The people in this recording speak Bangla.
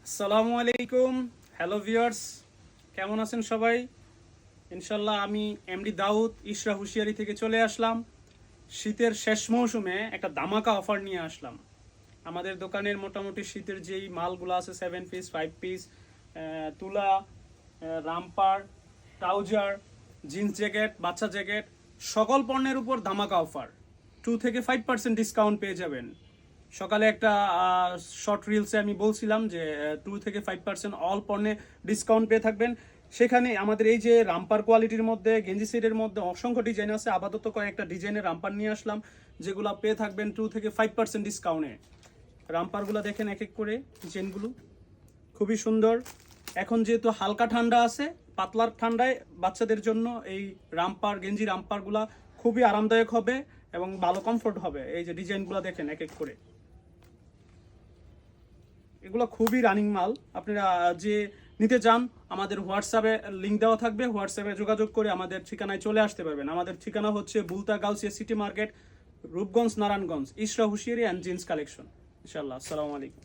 আসসালামু আলাইকুম। হ্যালো ভিউয়ার্স, কেমন আছেন সবাই? ইনশাল্লাহ আমি এমডি দাউদ ইশরা হুশিয়ারি থেকে চলে আসলাম। শীতের শেষ মৌসুমে একটা ধামাকা অফার নিয়ে আসলাম। আমাদের দোকানের মোটামুটি শীতের যেই মালগুলো আছে, 7 পিস 5 পিস, তুলা, রামপার, ট্রাউজার, জিন্স জ্যাকেট, বাচ্চা জ্যাকেট, সকল পণ্যের উপর ধামাকা অফার। 2 থেকে 5% ডিসকাউন্ট পেয়ে যাবেন। সকালে একটা শর্ট রিলসে আমি বলছিলাম যে 2 থেকে 5% অল পণ্যে ডিসকাউন্ট পেয়ে থাকবেন। সেখানে আমাদের এই যে রামপার কোয়ালিটির মধ্যে গেঞ্জি সেটের মধ্যে অসংখ্য ডিজাইন আছে। আপাতত কয়েকটা ডিজাইনের রামপার নিয়ে আসলাম, যেগুলো পেয়ে থাকবেন 2 থেকে 5% ডিসকাউন্টে। রামপারগুলো দেখেন এক এক করে ডিজাইনগুলো খুবই সুন্দর। এখন যেহেতু হালকা ঠান্ডা আছে, পাতলার ঠান্ডায় বাচ্চাদের জন্য এই রামপার গেঞ্জি রামপারগুলা খুবই আরামদায়ক হবে এবং ভালো কমফোর্ট হবে। এই যে ডিজাইনগুলো দেখেন এক এক করে, এগুলো খুবই রানিং মাল। আপনারা যে নিতে চান আমাদের হোয়াটসঅ্যাপে লিংক দেওয়া থাকবে, হোয়াটসঅ্যাপে যোগাযোগ করে আমাদের ঠিকানায় চলে আসতে পারবেন। আমাদের ঠিকানা হচ্ছে Bulta Gausia city market, Rupganj, Narayanganj, Ishra hosiery and jeans collection. ইনশাআল্লাহ। আসসালামু আলাইকুম।